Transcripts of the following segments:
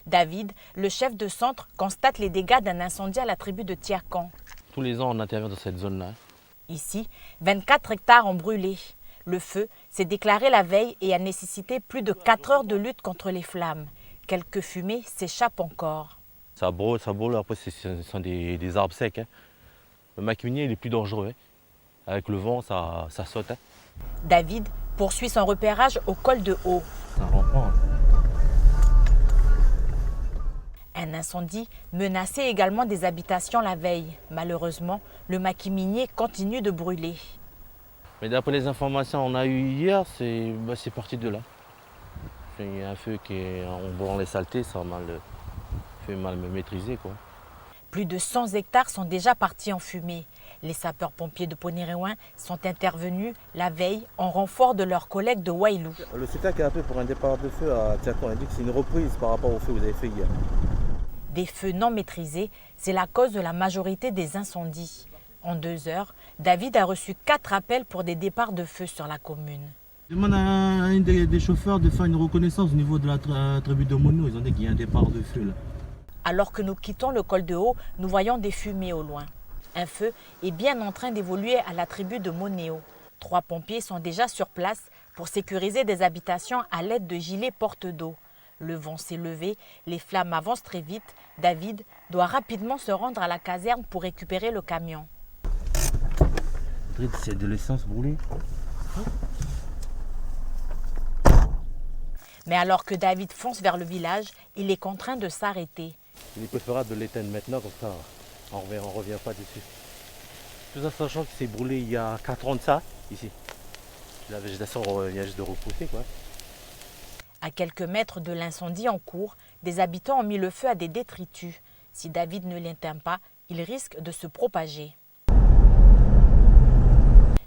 David, le chef de centre, constate les dégâts d'un incendie à la tribu de Tiakan. Tous les ans, on intervient dans cette zone-là. Ici, 24 hectares ont brûlé. Le feu s'est déclaré la veille et a nécessité plus de 4 heures de lutte contre les flammes. Quelques fumées s'échappent encore. Ça brûle, après ce sont des arbres secs. Le maquis minier, il est plus dangereux. Avec le vent, ça saute. David poursuit son repérage au col de Haut. Ça reprend. Un incendie menaçait également des habitations la veille. Malheureusement, le maquis minier continue de brûler. Mais d'après les informations qu'on a eues hier, c'est parti de là. Il y a un feu qui est en brûlant les saletés, ça a mal maîtrisé, quoi. Plus de 100 hectares sont déjà partis en fumée. Les sapeurs-pompiers de Poney-Réouin sont intervenus la veille en renfort de leurs collègues de Wailou. Le SECAC est appelé pour un départ de feu à Tiakan. Il dit que c'est une reprise par rapport au feu que vous avez fait hier. Des feux non maîtrisés, c'est la cause de la majorité des incendies. En 2 heures, David a reçu 4 appels pour des départs de feu sur la commune. Je demande à un des chauffeurs de faire une reconnaissance au niveau de la tribu de Mono. Ils ont dit qu'il y a un départ de feu là. Alors que nous quittons le col de Haut, nous voyons des fumées au loin. Un feu est bien en train d'évoluer à la tribu de Monéo. 3 pompiers sont déjà sur place pour sécuriser des habitations à l'aide de gilets porte d'eau. Le vent s'est levé, les flammes avancent très vite. David doit rapidement se rendre à la caserne pour récupérer le camion. C'est de l'essence brûlée. Mais alors que David fonce vers le village, il est contraint de s'arrêter. Il est préférable de l'éteindre maintenant, comme ça on ne revient pas dessus. Tout ça sachant que c'est brûlé il y a 4 ans de ça, ici. La végétation vient juste de repousser, quoi. À quelques mètres de l'incendie en cours, des habitants ont mis le feu à des détritus. Si David ne l'éteint pas, il risque de se propager.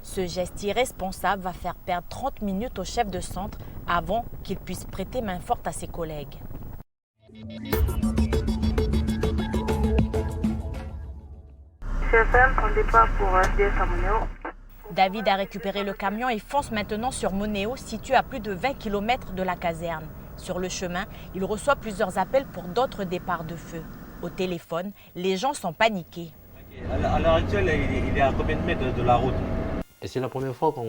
Ce geste irresponsable va faire perdre 30 minutes au chef de centre avant qu'il puisse prêter main forte à ses collègues. CFM, on départ pour SDS à Monéo. David a récupéré le camion et fonce maintenant sur Monéo, situé à plus de 20 km de la caserne. Sur le chemin, il reçoit plusieurs appels pour d'autres départs de feu. Au téléphone, les gens sont paniqués. À l'heure actuelle, il est à combien de mètres de la route? Et c'est la première fois quand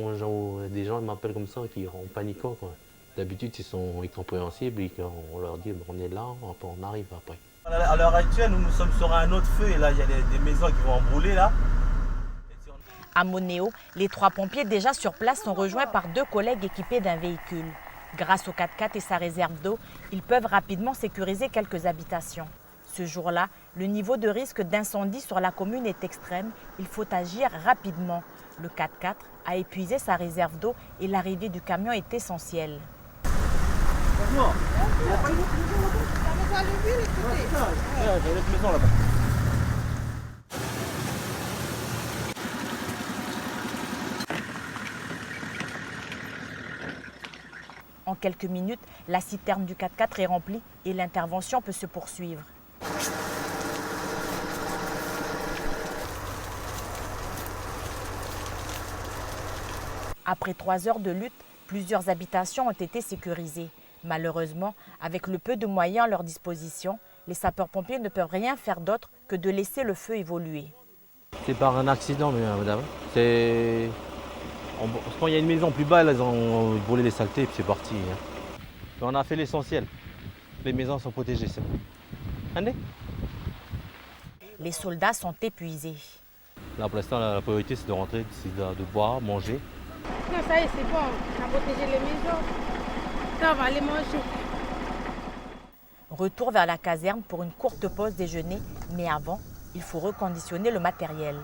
des gens m'appellent comme ça, qui sont paniquants, quoi. D'habitude, ils sont compréhensibles et on leur dit on est là, après on arrive après. À l'heure actuelle, nous sommes sur un autre feu et là, il y a des maisons qui vont en brûler là. À Monéo, les 3 pompiers déjà sur place sont rejoints par 2 collègues équipés d'un véhicule. Grâce au 4x4 et sa réserve d'eau, ils peuvent rapidement sécuriser quelques habitations. Ce jour-là, le niveau de risque d'incendie sur la commune est extrême. Il faut agir rapidement. Le 4x4 a épuisé sa réserve d'eau et l'arrivée du camion est essentielle. En quelques minutes, la citerne du 4x4 est remplie et l'intervention peut se poursuivre. Après 3 heures de lutte, plusieurs habitations ont été sécurisées. Malheureusement, avec le peu de moyens à leur disposition, les sapeurs-pompiers ne peuvent rien faire d'autre que de laisser le feu évoluer. C'est par un accident, madame. Quand il y a une maison plus bas, là, ils ont brûlé les saletés et puis c'est parti. On a fait l'essentiel. Les maisons sont protégées, c'est bon. Allez. Les soldats sont épuisés. Là, pour l'instant, la priorité, c'est de rentrer, de boire, manger. Non, ça y est, c'est bon. On a protégé les maisons. Ça, on va aller manger. Retour vers la caserne pour une courte pause déjeuner, mais avant, il faut reconditionner le matériel.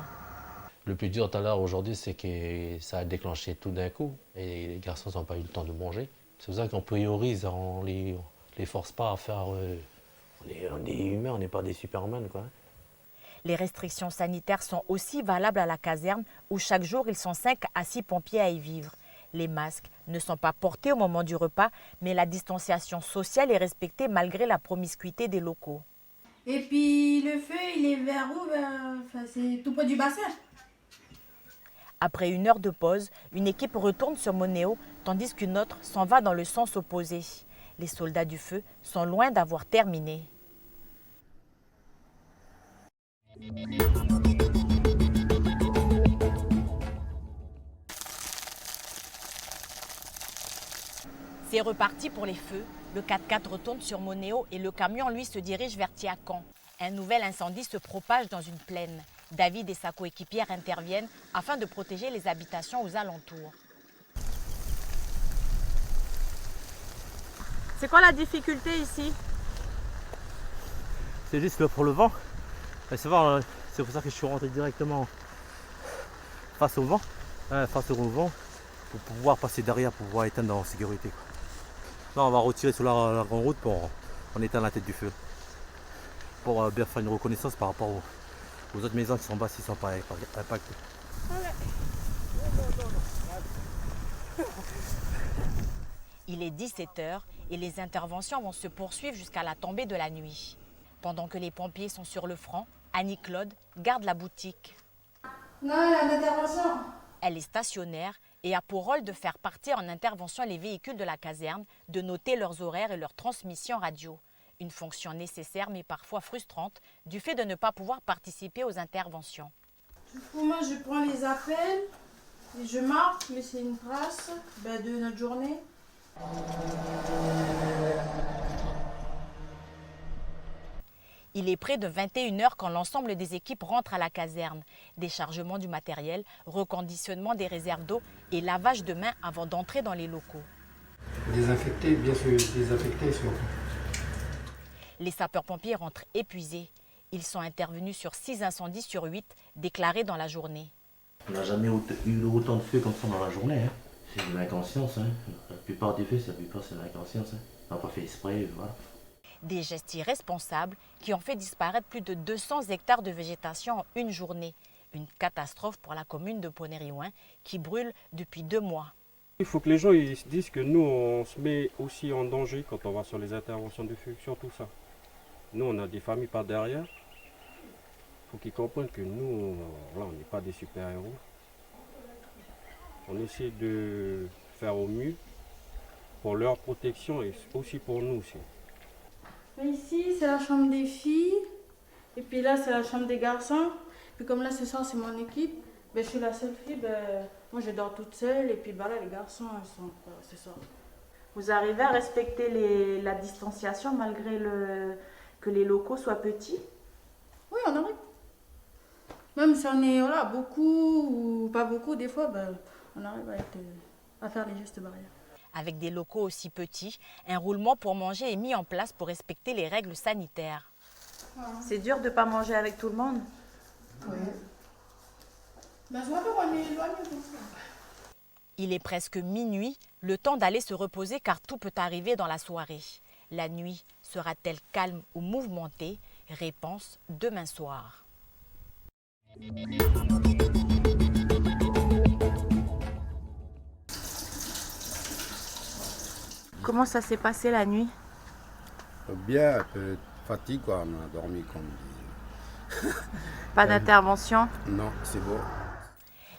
Le plus dur tout à l'heure aujourd'hui, c'est que ça a déclenché tout d'un coup et les garçons n'ont pas eu le temps de manger. C'est pour ça qu'on priorise, on les force pas à faire... on est humains, on n'est pas des supermen, quoi. Les restrictions sanitaires sont aussi valables à la caserne où chaque jour ils sont 5 à 6 pompiers à y vivre. Les masques ne sont pas portés au moment du repas, mais la distanciation sociale est respectée malgré la promiscuité des locaux. Et puis le feu, il est vers où? Enfin, c'est tout près du bassin. Après 1 heure de pause, une équipe retourne sur Moneo, tandis qu'une autre s'en va dans le sens opposé. Les soldats du feu sont loin d'avoir terminé. C'est reparti pour les feux. Le 4x4 retourne sur Moneo et le camion, lui, se dirige vers Tiacan. Un nouvel incendie se propage dans une plaine. David et sa coéquipière interviennent afin de protéger les habitations aux alentours. C'est quoi la difficulté ici? C'est juste pour le vent. C'est pour ça que je suis rentré directement face au vent. Pour pouvoir passer derrière, pour pouvoir éteindre en sécurité. Là, on va retirer sur la grande route pour en éteindre la tête du feu. Pour bien faire une reconnaissance par rapport aux autres maisons qui sont basses, qui ne sont pas impactées. Il est 17h et les interventions vont se poursuivre jusqu'à la tombée de la nuit. Pendant que les pompiers sont sur le front, Annie-Claude garde la boutique. Non, il y a une intervention. Elle est stationnaire et a pour rôle de faire partir en intervention les véhicules de la caserne, de noter leurs horaires et leurs transmissions radio. Une fonction nécessaire mais parfois frustrante du fait de ne pas pouvoir participer aux interventions. Du coup, moi, je prends les appels et je marque, laisser une trace de notre journée. Il est près de 21h quand l'ensemble des équipes rentrent à la caserne. Déchargement du matériel, reconditionnement des réserves d'eau et lavage de mains avant d'entrer dans les locaux. Désinfecter, bien sûr, désinfecter surtout. Les sapeurs-pompiers rentrent épuisés. Ils sont intervenus sur 6 incendies sur 8 déclarés dans la journée. On n'a jamais eu autant de feux comme ça dans la journée. Hein. C'est de l'inconscience. Hein. La plupart des feux, c'est de l'inconscience. Hein. On n'a pas fait exprès, voilà. Des gestes irresponsables qui ont fait disparaître plus de 200 hectares de végétation en une journée. Une catastrophe pour la commune de Ponériouin qui brûle depuis 2 mois. Il faut que les gens ils se disent que nous, on se met aussi en danger quand on va sur les interventions de feu, surtout ça. Nous, on a des familles par derrière. Il faut qu'ils comprennent que nous, là, on n'est pas des super-héros. On essaie de faire au mieux pour leur protection et aussi pour nous aussi. Ici, c'est la chambre des filles. Et puis là, c'est la chambre des garçons. Puis comme là, ce soir, c'est mon équipe. Je suis la seule fille. Moi, je dors toute seule. Et puis là, les garçons, ils sont ce soir. Vous arrivez à respecter la distanciation malgré que les locaux soient petits? Oui, on arrive. Même si on est beaucoup ou pas beaucoup, des fois, on arrive à faire les gestes barrières. Avec des locaux aussi petits, un roulement pour manger est mis en place pour respecter les règles sanitaires. C'est dur de ne pas manger avec tout le monde? Oui. Je vois pas qu'on est éloigné comme ça. Il est presque minuit, le temps d'aller se reposer car tout peut arriver dans la soirée. La nuit sera-t-elle calme ou mouvementée? Réponse demain soir. Comment ça s'est passé la nuit? Bien, un peu de fatigue, quoi. On a dormi comme dit. Pas d'intervention? Non, c'est bon.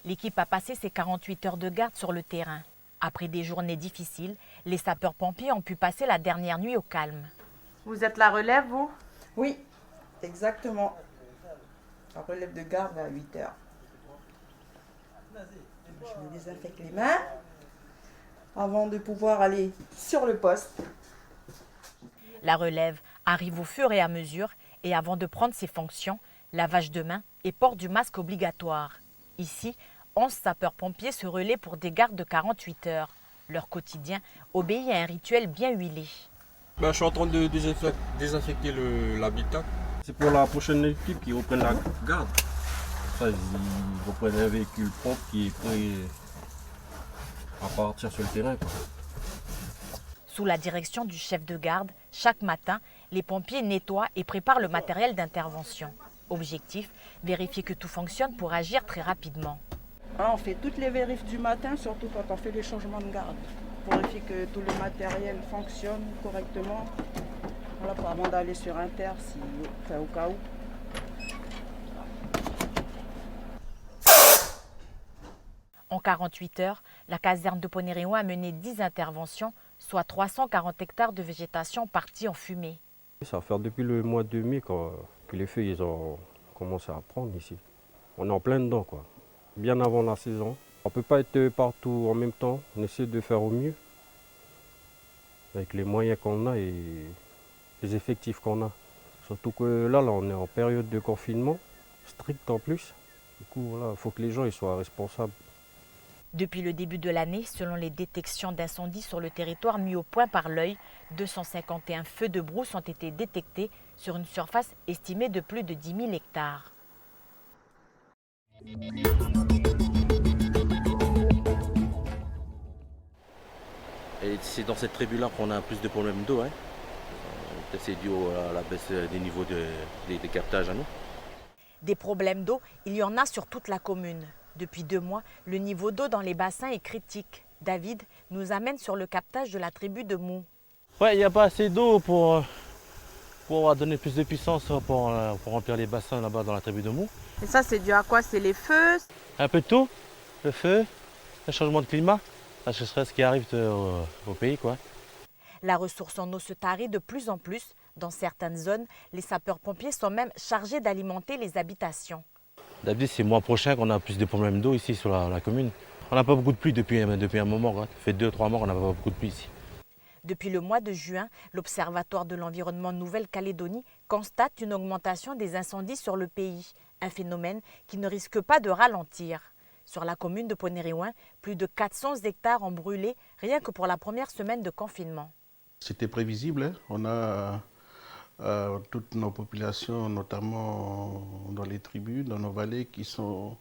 L'équipe a passé ses 48 heures de garde sur le terrain. Après des journées difficiles, les sapeurs-pompiers ont pu passer la dernière nuit au calme. Vous êtes la relève, vous? Oui, exactement. La relève de garde à 8 heures. Je me désinfecte les mains avant de pouvoir aller sur le poste. La relève arrive au fur et à mesure et avant de prendre ses fonctions, lavage de mains et port du masque obligatoire. Ici, 11 sapeurs-pompiers se relaient pour des gardes de 48 heures. Leur quotidien obéit à un rituel bien huilé. Je suis en train de désinfecter l'habitat. C'est pour la prochaine équipe qui reprenne la garde. Ça, ils reprennent un véhicule propre qui est prêt à partir sur le terrain, quoi. Sous la direction du chef de garde, chaque matin, les pompiers nettoient et préparent le matériel d'intervention. Objectif, vérifier que tout fonctionne pour agir très rapidement. On fait toutes les vérifs du matin, surtout quand on fait les changements de garde, pour vérifier que tout le matériel fonctionne correctement. Voilà, avant d'aller sur Inter, au cas où. En 48 heures, la caserne de Ponériouin a mené 10 interventions, soit 340 hectares de végétation partis en fumée. Ça va faire depuis le mois de mai que les feux ils ont commencé à prendre ici. On est en plein dedans, quoi. Bien avant la saison. On ne peut pas être partout en même temps. On essaie de faire au mieux avec les moyens qu'on a et les effectifs qu'on a. Surtout que là, on est en période de confinement, strict en plus. Du coup, voilà, il faut que les gens ils soient responsables. Depuis le début de l'année, selon les détections d'incendies sur le territoire mis au point par l'œil, 251 feux de brousse ont été détectés sur une surface estimée de plus de 10 000 hectares. Et c'est dans cette tribu-là qu'on a plus de problèmes d'eau. Hein. Peut-être c'est dû à la baisse des niveaux des captages à nous. Des problèmes d'eau, il y en a sur toute la commune. Depuis 2 mois, le niveau d'eau dans les bassins est critique. David nous amène sur le captage de la tribu de Mou. Ouais, il n'y a pas assez d'eau pour donner plus de puissance pour remplir les bassins là-bas dans la tribu de Mou. Et ça, c'est dû à quoi? C'est les feux? Un peu de tout, le feu, le changement de climat, la sécheresse qui arrive au pays, quoi. La ressource en eau se tarit de plus en plus. Dans certaines zones, les sapeurs-pompiers sont même chargés d'alimenter les habitations. D'habitude, c'est le mois prochain qu'on a plus de problèmes d'eau ici sur la commune. On n'a pas beaucoup de pluie depuis un moment. Quoi. Ça fait 2-3 mois qu'on n'a pas beaucoup de pluie ici. Depuis le mois de juin, l'Observatoire de l'environnement Nouvelle-Calédonie constate une augmentation des incendies sur le pays. Un phénomène qui ne risque pas de ralentir. Sur la commune de Ponériouin, plus de 400 hectares ont brûlé rien que pour la première semaine de confinement. C'était prévisible, hein. On a toutes nos populations, notamment dans les tribus, dans nos vallées, qui sont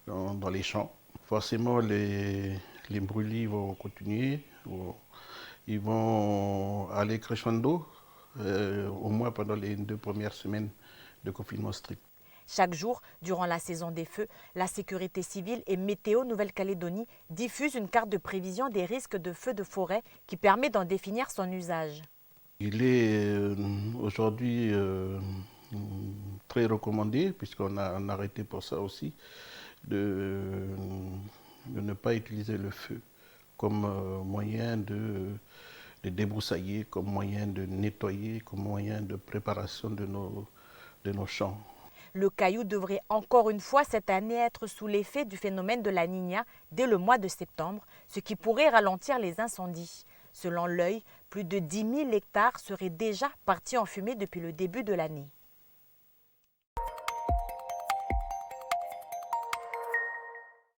dans les champs. Forcément, les brûlis vont continuer, ils vont aller crescendo, au moins pendant les 2 premières semaines de confinement strict. Chaque jour, durant la saison des feux, la sécurité civile et Météo Nouvelle-Calédonie diffusent une carte de prévision des risques de feux de forêt qui permet d'en définir son usage. Il est aujourd'hui très recommandé, puisqu'on a un arrêté pour ça aussi, de ne pas utiliser le feu comme moyen de débroussailler, comme moyen de nettoyer, comme moyen de préparation de nos champs. Le Caillou devrait encore une fois cette année être sous l'effet du phénomène de la Niña dès le mois de septembre, ce qui pourrait ralentir les incendies. Selon l'œil, plus de 10 000 hectares seraient déjà partis en fumée depuis le début de l'année.